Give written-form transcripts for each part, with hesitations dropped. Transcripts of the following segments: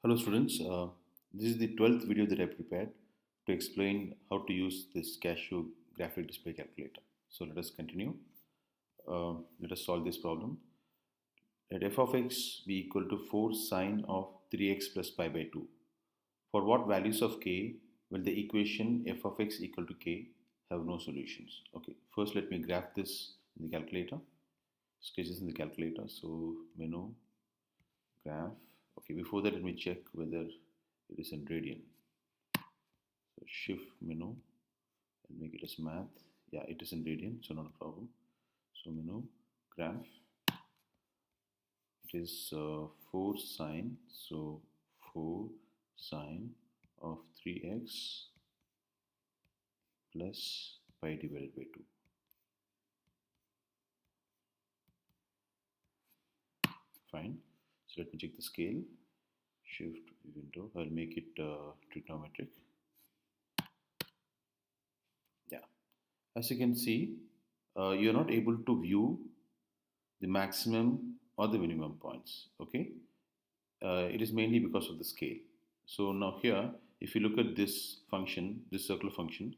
Hello students, this is the 12th video that I prepared to explain how to use this Casio graphic display calculator. So let us continue. Let us solve this problem. Let f of x be equal to 4 sine of 3x plus pi by 2. For what values of k will the equation f of x equal to k have no solutions? Okay, first let me graph this in the calculator. Sketches in the calculator. So menu, graph. Okay, before that let me check whether it is in radian. So shift menu and make it as math. Yeah, it is in radian, so not a problem. So menu, graph. It is 4 sine, so 4 sine of 3x plus pi divided by 2. Fine. So let me check the scale. Shift window. I'll make it trigonometric. Yeah. As you can see, you're not able to view the maximum or the minimum points. Okay. It is mainly because of the scale. So now here, if you look at this function, this circular function,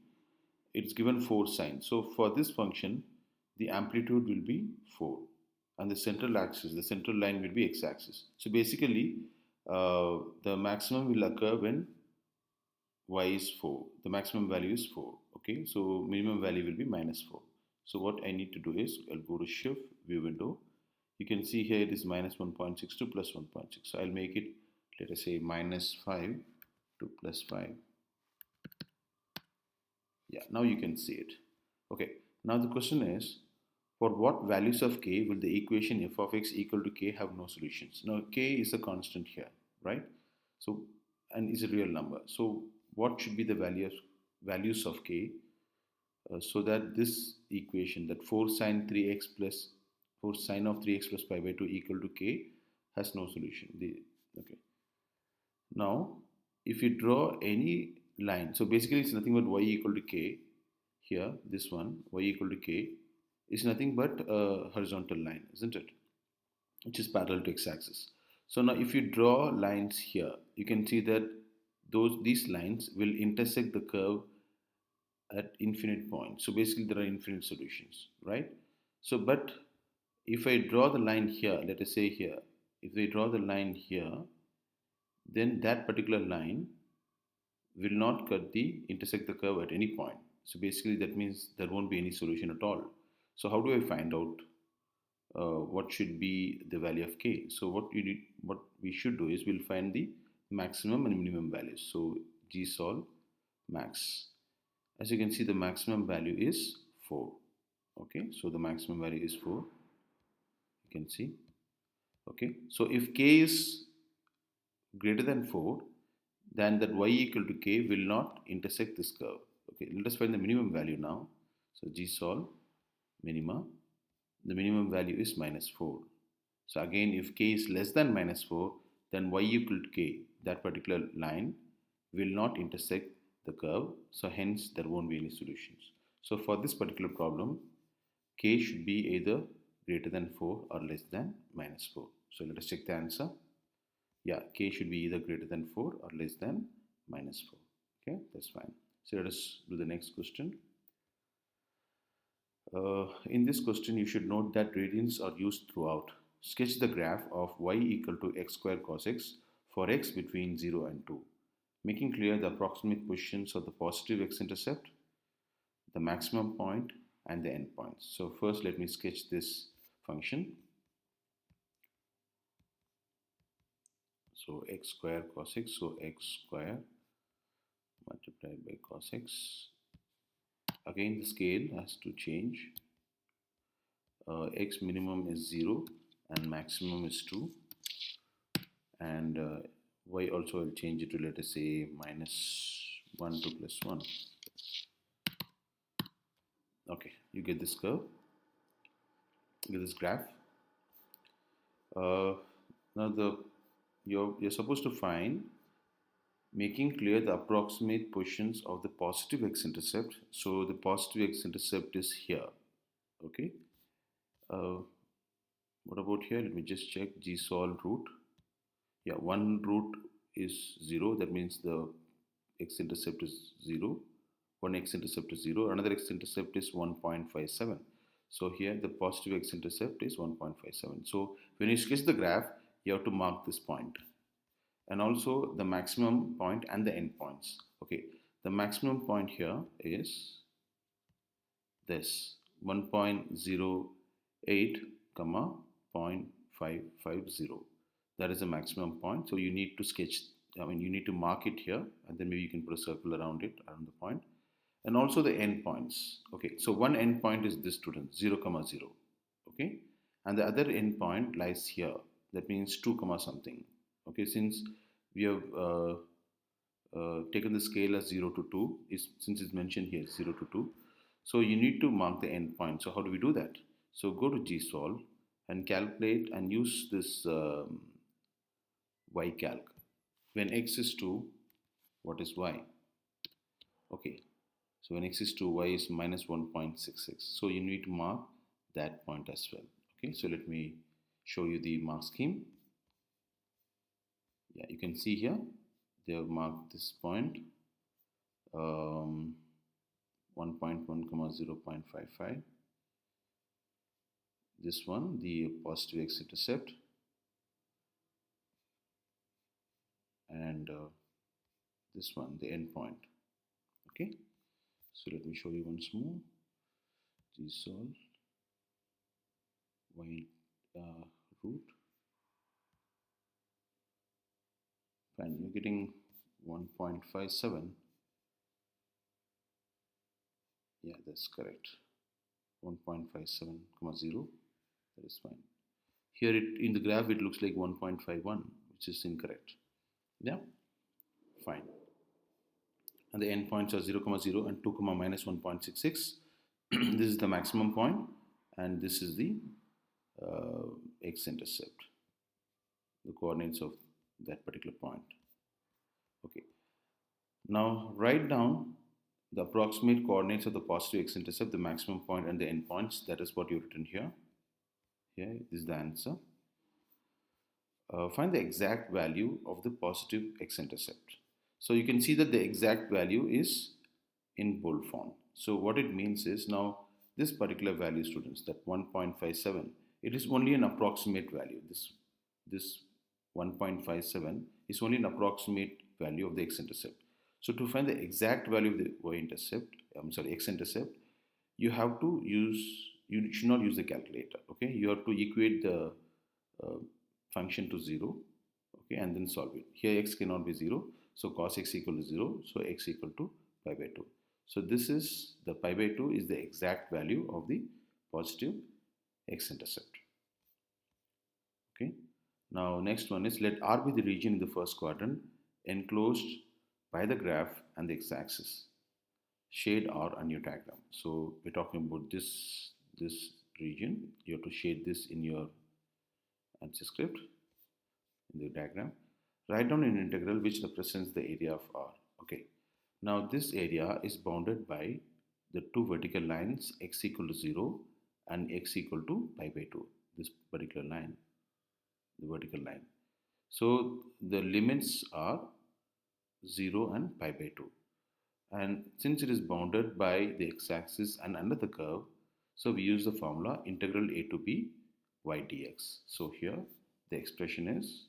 it's given 4 sine. So for this function, the amplitude will be 4 and the central axis, the central line will be x-axis. So basically, the maximum will occur when y is 4. The maximum value is 4. Okay, so minimum value will be minus 4. So what I need to do is, I'll go to shift view window. You can see here it is minus 1.62 plus 1.6. So I'll make it, let us say, minus 5 to plus 5. Yeah, now you can see it. Okay, now the question is, for what values of k will the equation f of x equal to k have no solutions? Now k is a constant here, right? So, and is a real number. So what should be the values of k so that this equation, that 4 sine 3x plus 4 sine of 3x plus pi by 2 equal to k has no solution. Okay. Now, if you draw any line, so basically it's nothing but y equal to k here, this one, y equal to k, is nothing but a horizontal line, isn't it? Which is parallel to x-axis. So now if you draw lines here, you can see that these lines will intersect the curve at infinite points. So basically there are infinite solutions, right? So but if I draw the line here, let us say here, if I draw the line here, then that particular line will not intersect the curve at any point. So basically that means there won't be any solution at all. So how do I find out what should be the value of k? So what we should do is we'll find the maximum and minimum values. So g solve max. As you can see, the maximum value is 4. Okay, so the maximum value is 4. You can see. Okay, so if k is greater than 4, then that y equal to k will not intersect this curve. Okay, let us find the minimum value now. So g solve minima. The minimum value is minus 4. So again, if k is less than minus 4, then y equal to k, that particular line, will not intersect the curve. So hence there won't be any solutions. So for this particular problem, k should be either greater than 4 or less than minus 4. So let us check the answer. Yeah, k should be either greater than 4 or less than minus 4. Okay, that's fine. So let us do the next question. In this question, you should note that radians are used throughout. Sketch the graph of y equal to x square cos x for x between 0 and 2, making clear the approximate positions of the positive x-intercept, the maximum point, and the end points. So first let me sketch this function. So x square cos x, so x square multiplied by cos x. Again the scale has to change. X minimum is 0 and maximum is 2, and y also I'll change it to, let us say, minus 1 to plus 1. Okay, you get this curve, you get this graph. Now you're supposed to find, making clear the approximate positions of the positive x-intercept. So the positive x-intercept is here. Okay. What about here? Let me just check g solve root. Yeah, one root is 0, that means the x-intercept is 0. One x-intercept is 0, another x-intercept is 1.57. So here the positive x-intercept is 1.57. So when you sketch the graph, you have to mark this point, and also the maximum point and the end points. Okay, the maximum point here is this 1.08 comma 0.550. That is the maximum point. So you need to sketch, you need to mark it here, and then maybe you can put a circle around it, around the point. And also the end points. Okay, so one end point is this, student, 0 comma 0. Okay, and the other end point lies here, that means 2 comma something. Okay, since we have taken the scale as 0 to 2, since it's mentioned here 0 to 2, so you need to mark the end point. So how do we do that? So go to GSolve and calculate and use this ycalc. When x is 2, what is y? Okay, so when x is 2, y is minus 1.66. So you need to mark that point as well. Okay, so let me show you the mark scheme. Yeah, you can see here they have marked this point 1.1 comma 0.55. This one, the positive x-intercept, and this one, the end point. Okay, so let me show you once more. GSolve y root. Fine, you're getting 1.57. Yeah, that's correct. 1.57 comma 0. That is fine. Here in the graph it looks like 1.51, which is incorrect. Yeah, fine. And the endpoints are 0 comma 0 and 2 comma minus 1.66. This is the maximum point, and this is the x-intercept, the coordinates of that particular point. Okay, now write down the approximate coordinates of the positive x-intercept, the maximum point, and the endpoints. That is what you've written here. Here is the answer. Find the exact value of the positive x-intercept. So you can see that the exact value is in bold font. So what it means is, now this particular value, students, that 1.57, it is only an approximate value. This 1.57 is only an approximate value of the x-intercept. So to find the exact value of the x-intercept, you have to you should not use the calculator. Okay, you have to equate the function to 0. Okay, and then solve it. Here x cannot be 0, so cos x equal to 0, so x equal to pi by 2. So this is the pi by 2 is the exact value of the positive x-intercept. Okay, now next one is, let R be the region in the first quadrant enclosed by the graph and the x-axis. Shade R on your diagram. So we're talking about this region. You have to shade this in your ANSYS script, in the diagram. Write down an integral which represents the area of R. Okay, now this area is bounded by the two vertical lines, x equal to 0 and x equal to pi by 2. This particular line, the vertical line. So the limits are 0 and pi by 2. And since it is bounded by the x-axis and under the curve, so we use the formula integral a to b y dx. So here the expression is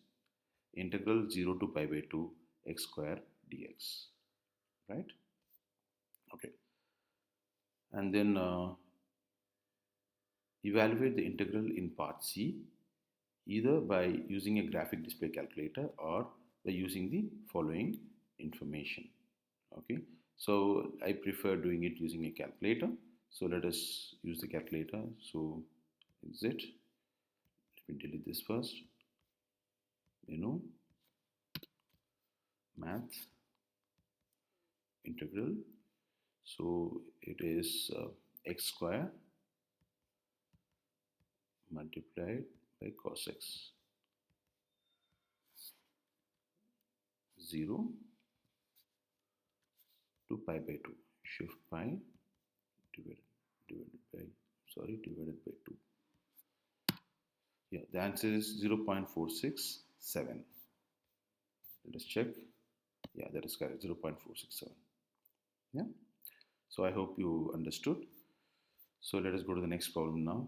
integral 0 to pi by 2 x square dx, right? Okay, and then evaluate the integral in part C either by using a graphic display calculator or by using the following information. Okay, so I prefer doing it using a calculator. So let us use the calculator. So exit. Let me delete this first. Menu, math, integral. So it is x square multiplied by cos x, 0 to pi by 2. Shift pi divided by 2. Yeah, the answer is 0.467. Let us check. Yeah, that is correct, 0.467. Yeah. So I hope you understood. So let us go to the next problem now.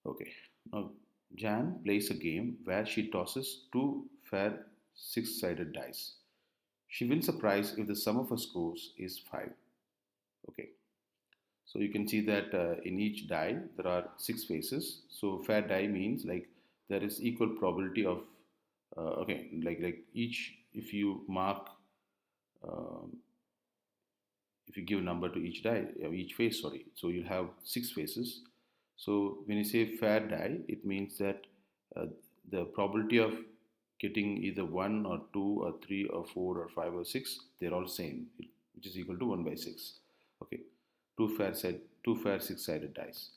Okay. Now Jan plays a game where she tosses two fair six-sided dice. She wins a prize if the sum of her scores is 5. Okay. So you can see that in each die there are 6 faces. So fair die means like there is equal probability of okay, like each, if you mark um, if you give a number to each die, each face, sorry, so you'll have 6 faces. So when you say fair die, it means that uh, the probability of getting either 1 or 2 or 3 or 4 or 5 or 6, they're all same, which is equal to 1 by 6. Okay, two fair six-sided dice.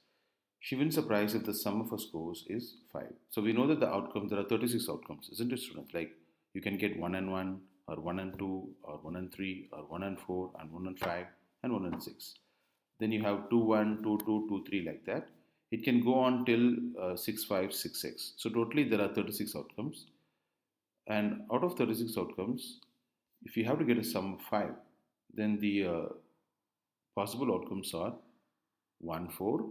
She wins a prize if the sum of her scores is 5. So we know that the outcomes, there are 36 outcomes, isn't it, students? Like you can get 1 and 1, or 1 and 2, or 1 and 3, or 1 and 4, and 1 and 5, and 1 and 6. Then you have 2 1, 2 2, 2 3, like that. It can go on till 6 5, 6 6. So totally there are 36 outcomes. And out of 36 outcomes, if you have to get a sum of 5, then the possible outcomes are 1 4,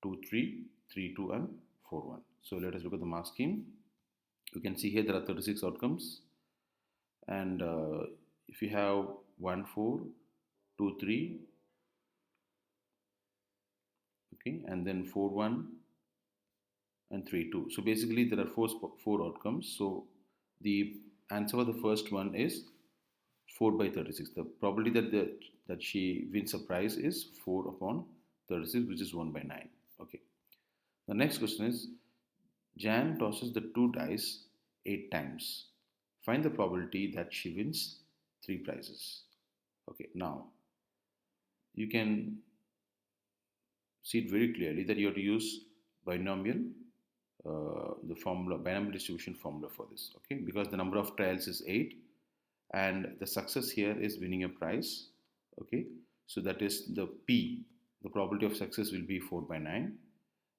2 3, 3 2, and 4 1. So let us look at the mark scheme. You can see here there are 36 outcomes, and if you have 1 4, 2 3, okay, and then 4 1 and 3 2. So basically there are four outcomes. So the answer for the first one is 4 by 36. The probability that she wins a prize is 4 upon 36, which is 1 by 9. Okay. The next question is, Jan tosses the two dice 8 times. Find the probability that she wins 3 prizes. Okay, now you can see it very clearly that you have to use binomial, the formula, binomial distribution formula for this. Okay, because the number of trials is 8, and the success here is winning a prize. Okay, so that is the P. The probability of success will be 4 by 9,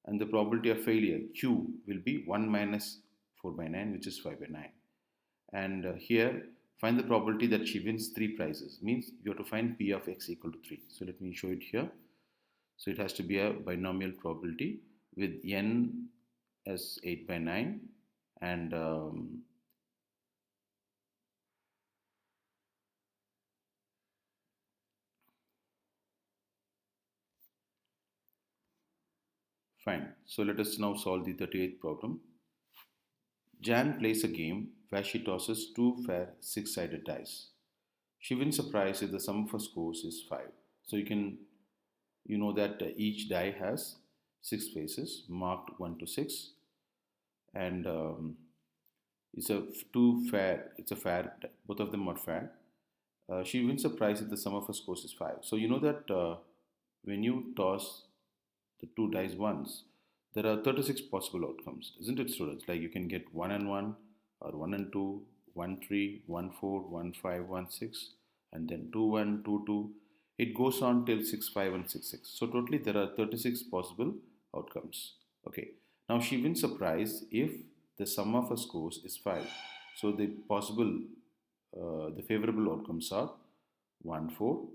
and the probability of failure Q will be 1 minus 4 by 9, which is 5 by 9. And here, find the probability that she wins 3 prizes. Means you have to find P of x equal to 3. So let me show it here. So it has to be a binomial probability with n as 8 by 9, and fine. So let us now solve the 38th problem. Jan plays a game where she tosses two fair six-sided dice. She wins a prize if the sum of her scores is 5. So you know that each die has 6 faces marked 1 to 6, and it's a fair, both of them are fair. She wins a prize if the sum of her scores is 5. So you know that when you toss the two dice once, there are 36 possible outcomes, isn't it, students? Like you can get 1 and 1, or 1 and 2, 1 3, 1 4, 1 5, 1 6, and then 2 1, 2 2. It goes on till 6 5 and 6 6. So totally there are 36 possible outcomes. Okay. Now she wins a prize if the sum of her scores is 5. So the favorable outcomes are 1 4,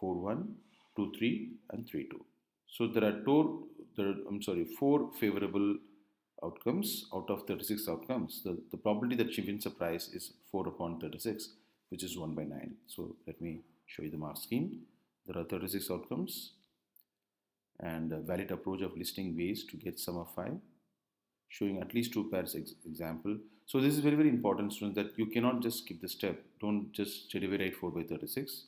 4 1, 2 3, and 3 2. So four favorable outcomes out of 36 outcomes. The probability that she wins a prize is 4 upon 36, which is 1 by 9. So let me show you the mark scheme. There are 36 outcomes, and a valid approach of listing ways to get sum of 5, showing at least 2 pairs example. So this is very, very important, students, that you cannot just skip the step. Don't just straight away write 4 by 36.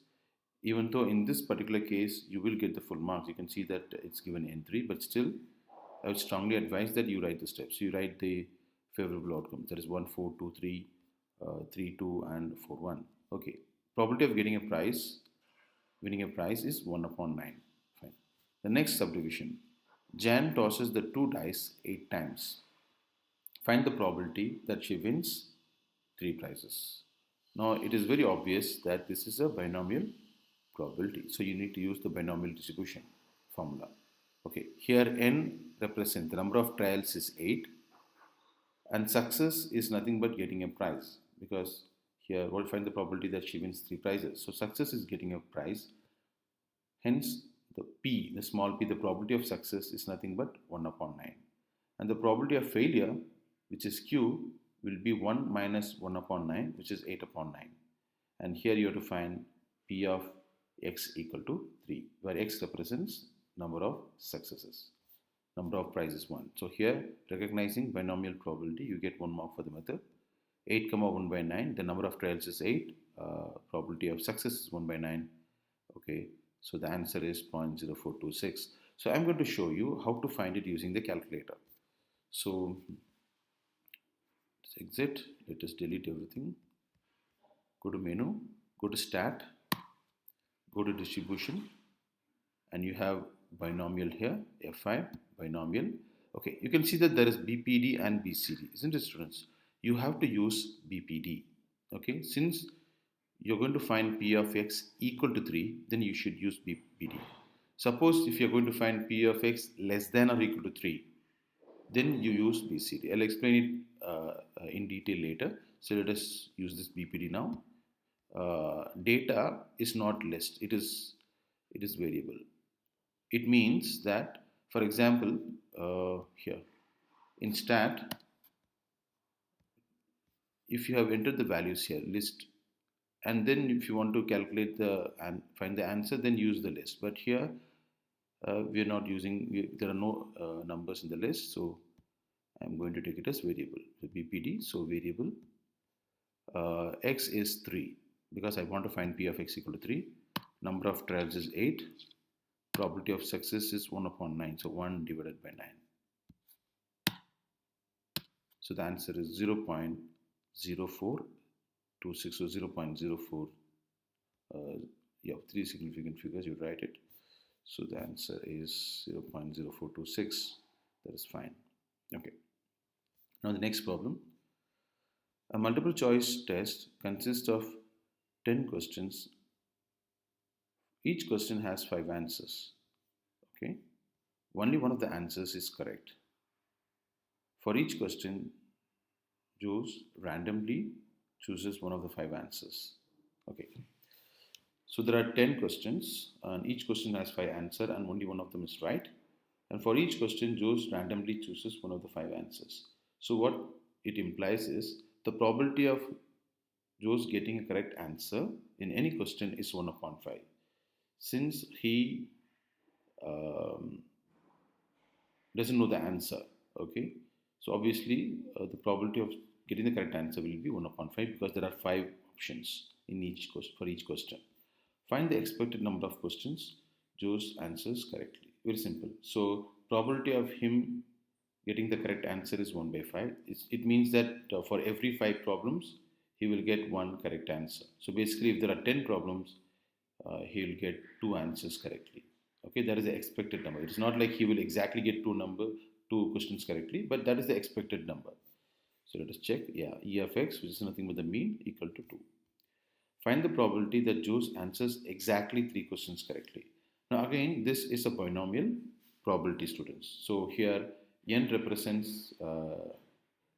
Even though in this particular case you will get the full marks, you can see that it's given n3, but still I would strongly advise that you write the steps. You write the favorable outcomes, that is 1 4 2 3, 3 2, and 4 1. Okay, probability of getting a prize, winning a prize, is 1 upon 9. Fine. The next subdivision, Jan tosses the two dice 8 times. Find the probability that she wins 3 prizes. Now it is very obvious that this is a binomial probability. So you need to use the binomial distribution formula. Okay, here n represents the number of trials is 8, And success is nothing but getting a prize, because here we'll find the probability that she wins three prizes. So success is getting a prize. Hence, the P, the small p, the probability of success is nothing but 1 upon 9. And the probability of failure, which is Q, will be 1 minus 1 upon 9, which is 8 upon 9. And here you have to find P of x equal to 3, where x represents number of successes. Number of prizes 1. So here, recognizing binomial probability, you get 1 mark for the method. 8 comma 1 by 9, the number of trials is 8, probability of success is 1 by 9. Okay, so the answer is 0.0426. So I'm going to show you how to find it using the calculator. So let's exit, let us delete everything. Go to menu, go to stat, go to distribution, and you have binomial here, F5, binomial. Okay, you can see that there is BPD and BCD, isn't it, students? You have to use BPD. Okay, since you're going to find P of x equal to 3, then you should use BPD. Suppose if you're going to find P of x less than or equal to 3, then you use BCD. I'll explain it in detail later. So let us use this BPD now. Data is not list, it is variable. It means that, for example, here in stat, if you have entered the values here, list, and then if you want to calculate and find the answer, then use the list. But here we are not using, there are no numbers in the list, so I'm going to take it as variable. So BPD, so variable x is 3, because I want to find P of x equal to 3. Number of trials is 8. Probability of success is 1 upon 9, so 1 divided by 9. So the answer is 0.0426, so 0.04. You have three significant figures, you write it. So the answer is 0.0426. That is fine. Okay. Now the next problem. A multiple choice test consists of 10 questions. Each question has 5 answers. Okay. Only one of the answers is correct. For each question, Joes randomly chooses one of the 5 answers. Okay. So there are 10 questions, and each question has 5 answers, and only one of them is right. And for each question, Joes randomly chooses one of the 5 answers. So what it implies is the probability of Joes getting a correct answer in any question is 1 upon 5. Since he doesn't know the answer, okay, so obviously the probability of getting the correct answer will be 1 upon 5, because there are 5 options in each for each question. Find the expected number of questions Joes answers correctly. Very simple. So probability of him getting the correct answer is 1 by 5. It means that for every 5 problems, he will get 1 correct answer. So basically, if there are 10 problems, he will get 2 answers correctly. Okay, that is the expected number. It's not like he will exactly get 2 questions correctly, but that is the expected number. So let us check. Yeah, E of x, which is nothing but the mean, equal to 2. Find the probability that Joes answers exactly 3 questions correctly. Now again, this is a binomial probability, students. So here n represents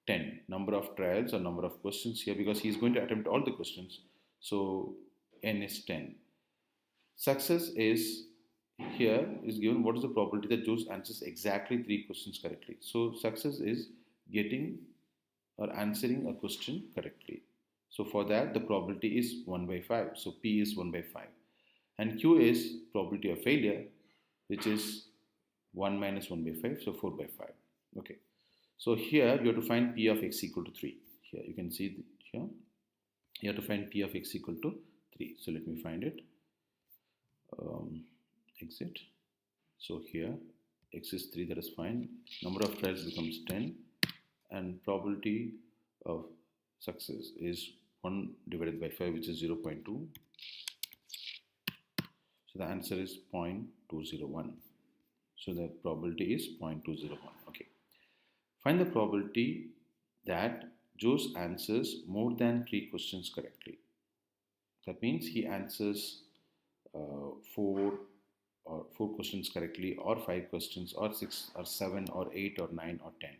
10, number of trials or number of questions here, because he is going to attempt all the questions. So n is 10. Success is here is given what is the probability that Joes answers exactly 3 questions correctly. So success is getting or answering a question correctly. So for that, the probability is 1 by 5. So P is 1 by 5. And Q is probability of failure, which is 1 minus 1 by 5, so 4 by 5. Okay. So here you have to find P of x equal to 3. Here you can see here you have to find P of x equal to 3. So let me find it. Exit. So here x is 3, that is fine. Number of trials becomes 10, and probability of success is 1 divided by 5, which is 0.2. So the answer is 0.201. So the probability is 0.201. Okay. Find the probability that Joes answers more than 3 questions correctly. That means he answers 4 questions correctly, or 5 questions, or 6 or 7 or 8 or 9 or 10.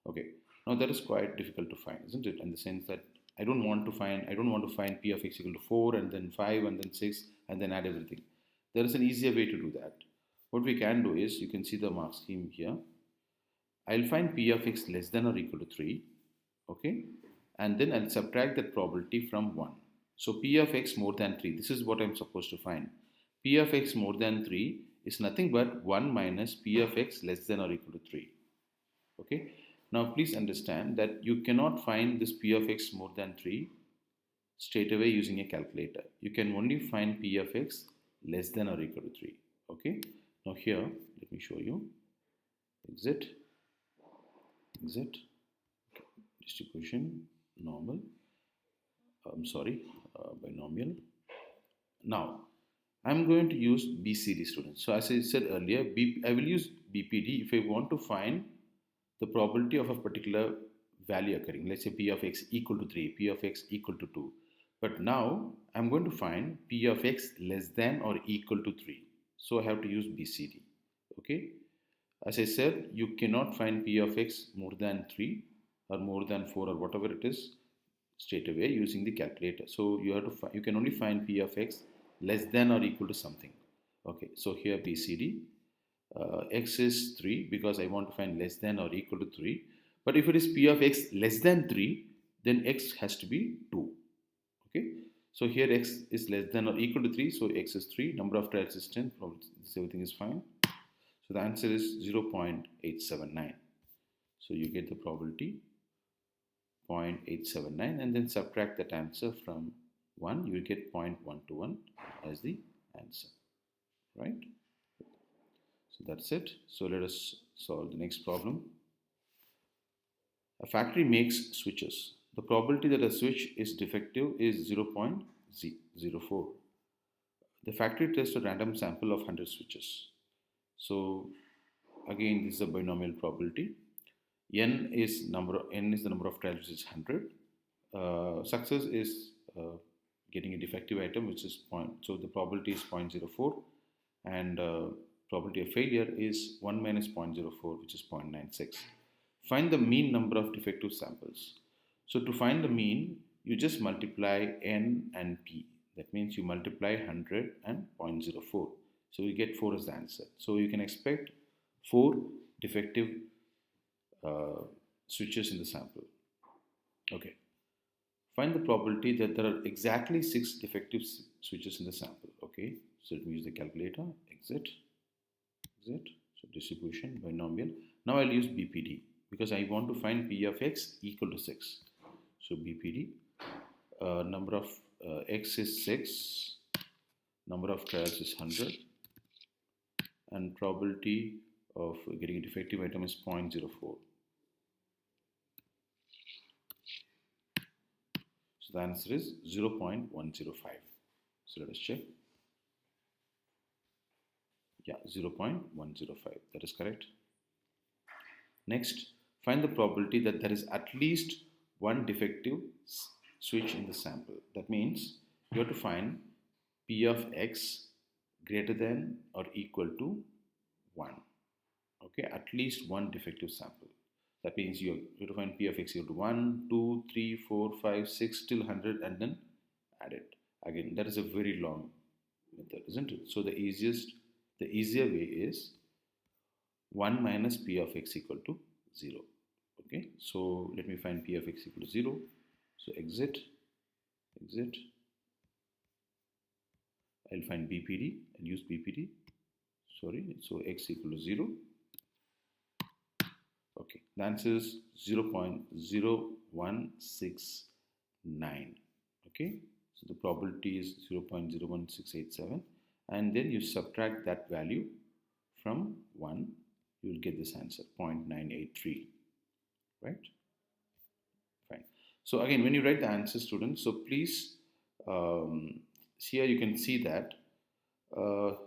Okay. Now that is quite difficult to find, isn't it? In the sense that I don't want to find p of x equal to 4 and then 5 and then 6 and then add everything. There is an easier way to do that. What we can do is, you can see the mark scheme here. I'll find p of x less than or equal to 3, okay? And then I'll subtract that probability from 1. So p of x more than 3, this is what I'm supposed to find. P of x more than 3 is nothing but 1 minus p of x less than or equal to 3, okay? Now please understand that you cannot find this p of x more than 3 straight away using a calculator. You can only find p of x less than or equal to 3, okay? Now here, let me show you. Exit, distribution, normal, binomial. Now, I'm going to use BCD, students. So as I said earlier, I will use BPD if I want to find the probability of a particular value occurring. Let's say p of x equal to 3, p of x equal to 2. But now I'm going to find p of x less than or equal to 3. So I have to use BCD. Okay. As I said, you cannot find p of x more than 3 or more than 4 or whatever it is straight away using the calculator. So you can only find p of x less than or equal to something. Okay. So here BCD. X is 3 because I want to find less than or equal to 3. But if it is p of x less than 3, then x has to be 2. Okay. So here x is less than or equal to 3. So x is 3. Number of trials is 10. Everything is fine. So the answer is 0.879. So you get the probability 0.879 and then subtract that answer from 1. You will get 0.121 as the answer. Right? So that's it. So let us solve the next problem. A factory makes switches. The probability that a switch is defective is 0.04. The factory tests a random sample of 100 switches. So again, this is a binomial probability. N is the number of trials, which is 100. Success is getting a defective item, which is so the probability is 0.04, and probability of failure is 1 minus 0.04, which is 0.96. Find the mean number of defective samples. So to find the mean, you just multiply n and p. That means you multiply 100 and 0.04. So you get 4 as the answer. So you can expect 4 defective switches in the sample. Okay. Find the probability that there are exactly 6 defective switches in the sample. Okay. So let me use the calculator. Exit. So distribution, binomial. Now I'll use BPD because I want to find p of x equal to 6. So BPD, number of x is 6, number of trials is 100, and probability of getting a defective item is 0.04. So the answer is 0.105. So let us check. Yeah, 0.105. That is correct. Next, find the probability that there is at least one defective switch in the sample. That means you have to find p of x greater than or equal to 1. Okay, at least one defective sample. That means you have to find p of x equal to 1, 2, 3, 4, 5, 6 till 100 and then add it. Again, that is a very long method, isn't it? So the easier way is 1 minus p of x equal to 0. Okay, so let me find p of x equal to 0. So exit. I'll find BPD and use BPD. Sorry, so x equal to 0. Okay, the answer is 0.0169. Okay, so the probability is 0.01687, and then you subtract that value from 1, you will get this answer 0.983. Right? Fine. So again, when you write the answer, students, so please here you can see that the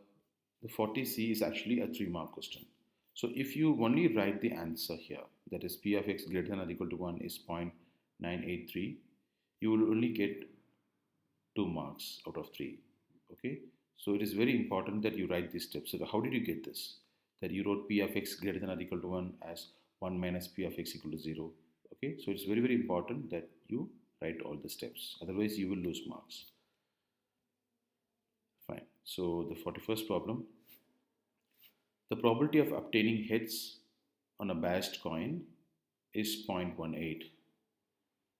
40C is actually a 3-mark question. So if you only write the answer here, that is p of x greater than or equal to 1 is 0.983, you will only get 2 marks out of 3. Okay, so it is very important that you write these steps. So how did you get this? That you wrote p of x greater than or equal to 1 as 1 minus p of x equal to 0. Okay, so it's very important that you write all the steps, otherwise you will lose marks. Fine. So the 41st problem, the probability of obtaining heads on a biased coin is 0.18.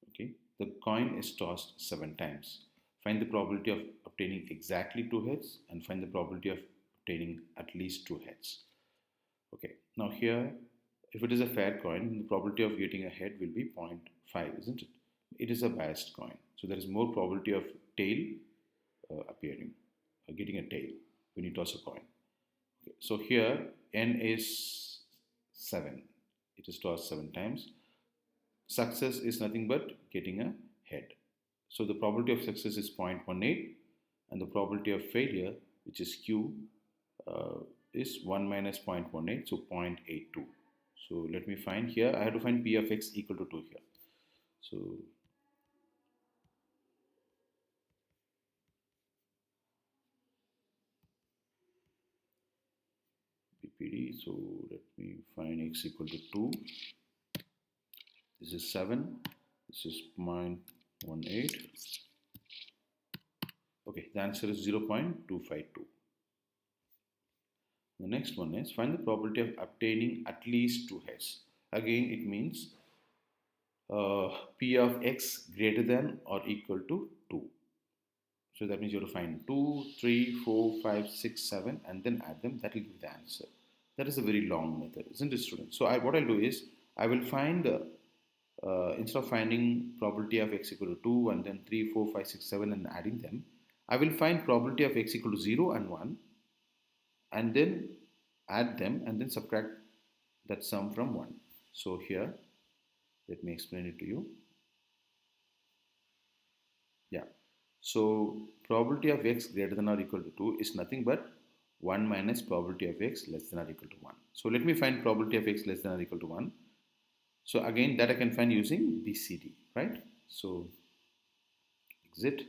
Okay, the coin is tossed 7 times. Find the probability of obtaining exactly 2 heads and find the probability of obtaining at least 2 heads. Okay, now here, if it is a fair coin, the probability of getting a head will be 0.5, isn't it? It is a biased coin, so there is more probability of tail appearing, getting a tail when you toss a coin. Okay, so here n is 7. It is tossed 7 times. Success is nothing but getting a head. So the probability of success is 0.18 and the probability of failure, which is Q, is 1 minus 0.18, so 0.82. So let me find here, I have to find P of x equal to 2 here. So BPD, so let me find x equal to 2. This is 7, this is 0.18. Okay, the answer is 0.252. The next one is find the probability of obtaining at least 2 heads. Again, it means P of x greater than or equal to 2. So that means you have to find 2, 3, 4, 5, 6, 7 and then add them. That will give the answer. That is a very long method, isn't it, students? So what I'll do is I will find, instead of finding probability of x equal to 2 and then 3, 4, 5, 6, 7 and adding them, I will find probability of x equal to 0 and 1 and then add them and then subtract that sum from 1. So here, let me explain it to you. Yeah. So probability of x greater than or equal to 2 is nothing but 1 minus probability of x less than or equal to 1. So let me find probability of x less than or equal to 1. So again, that I can find using BCD, right? So exit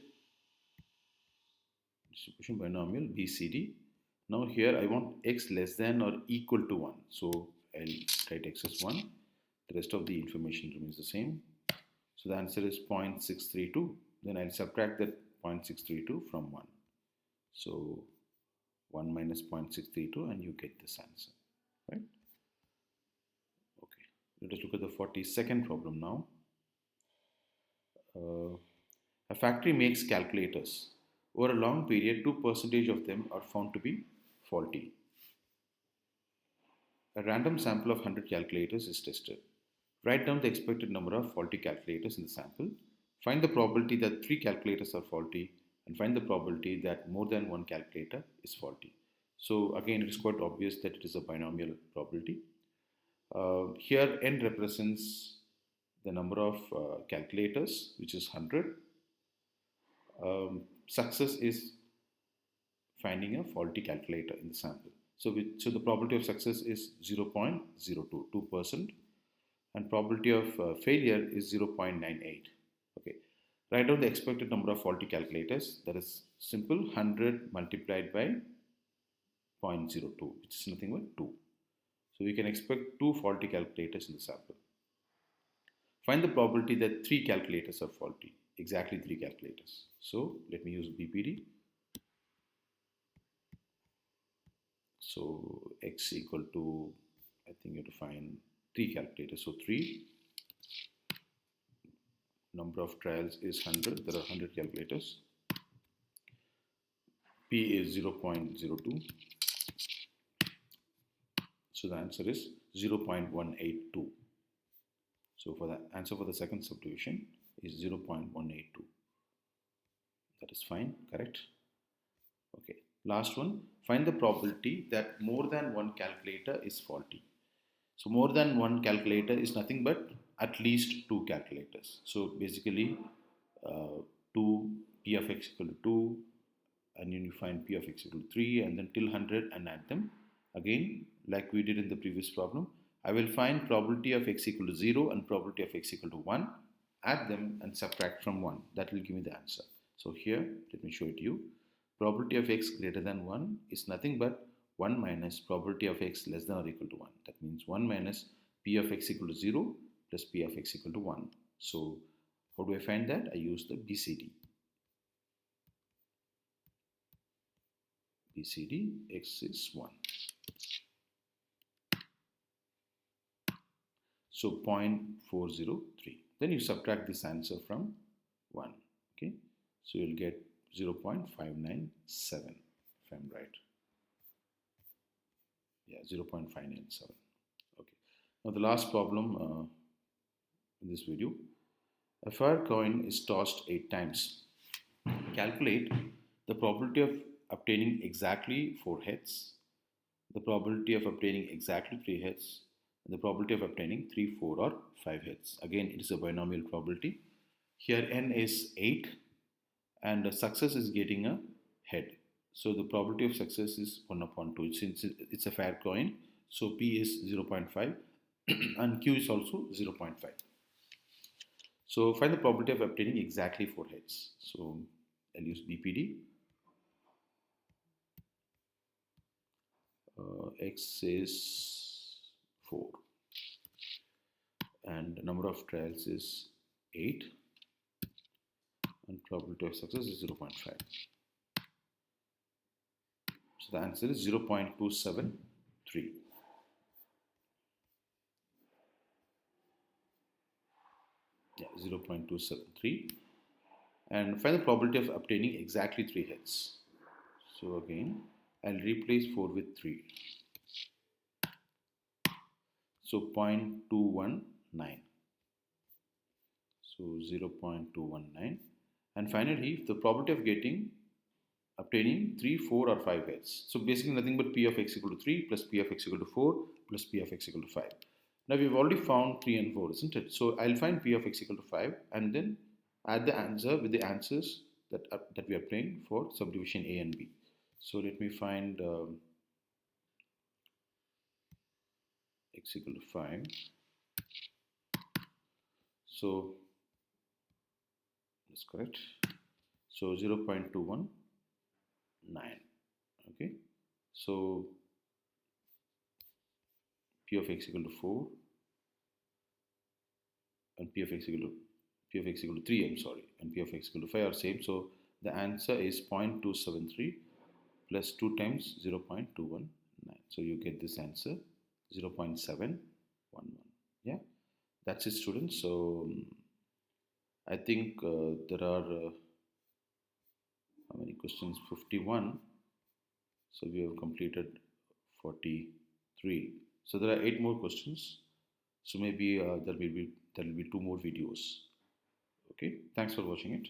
distribution binomial BCD. Now here I want x less than or equal to 1. So I'll write x as 1. The rest of the information remains the same. So the answer is 0.632. Then I'll subtract that 0.632 from 1. So 1 minus 0.632 and you get this answer, right? Okay, let us look at the 42nd problem now. A factory makes calculators. Over a long period, 2% of them are found to be faulty. A random sample of 100 calculators is tested. Write down the expected number of faulty calculators in the sample. Find the probability that 3 calculators are faulty and find the probability that more than 1 calculator is faulty. So again, it is quite obvious that it is a binomial probability. Here n represents the number of calculators, which is 100. Success is finding a faulty calculator in the sample. So the probability of success is 0.02, 2%, and probability of failure is 0.98. Okay, write down the expected number of faulty calculators. That is simple, 100 multiplied by 0.02, which is nothing but 2. So we can expect 2 faulty calculators in the sample. Find the probability that 3 calculators are faulty, exactly 3 calculators. So let me use BPD. So x equal to, I think you have to find 3 calculators. So 3, number of trials is 100, there are 100 calculators. P is 0.02. So the answer is 0.182. So for the answer for the second subdivision is 0.182. That is fine, correct? Okay, last one, find the probability that more than 1 calculator is faulty. So more than 1 calculator is nothing but at least 2 calculators. So basically 2 P of x equal to 2 and then you find P of x equal to 3 and then till 100 and add them. Again, like we did in the previous problem, I will find probability of x equal to 0 and probability of x equal to 1, add them and subtract from 1. That will give me the answer. So here, let me show it to you. Probability of x greater than 1 is nothing but 1 minus probability of x less than or equal to 1. That means 1 minus P of x equal to 0 plus P of x equal to 1. So how do I find that? I use the BCD. BCD x is 1. So 0.403. Then you subtract this answer from 1. Okay. So you'll get 0.597 if I'm right. Yeah, 0.597. Okay. Now the last problem in this video. A fair coin is tossed 8 times. Calculate the probability of obtaining exactly 4 heads, the probability of obtaining exactly 3 heads, and the probability of obtaining 3, 4 or 5 heads. Again, it is a binomial probability. Here n is 8 and success is getting a head. So the probability of success is 1 upon 2. Since it's a fair coin, so P is 0.5 and Q is also 0.5. So find the probability of obtaining exactly 4 heads. So I'll use BPD. X is 4 and the number of trials is 8 and probability of success is 0.5. So the answer is 0.273. Yeah, 0.273. And find the probability of obtaining exactly 3 heads. So again, I'll replace 4 with 3. So 0.219. So 0.219. And finally, the probability of obtaining 3, 4 or 5 heads. So basically nothing but P of x equal to 3 plus P of x equal to 4 plus P of x equal to 5. Now we've already found 3 and 4, isn't it? So I'll find P of x equal to 5 and then add the answer with the answers that we are playing for subdivision A and B. So let me find x equal to 5. So that's correct. So 0.219. Okay. So P of x equal to 4 and P of x equal to 3, I'm sorry, and P of x equal to 5 are same. So the answer is 0.273 plus 2 times 0.219. So you get this answer 0.711. Yeah, that's it, students. So I think there are how many questions? 51. So we have completed 43. So there are 8 more questions. So maybe there will be 2 more videos. Okay, thanks for watching it.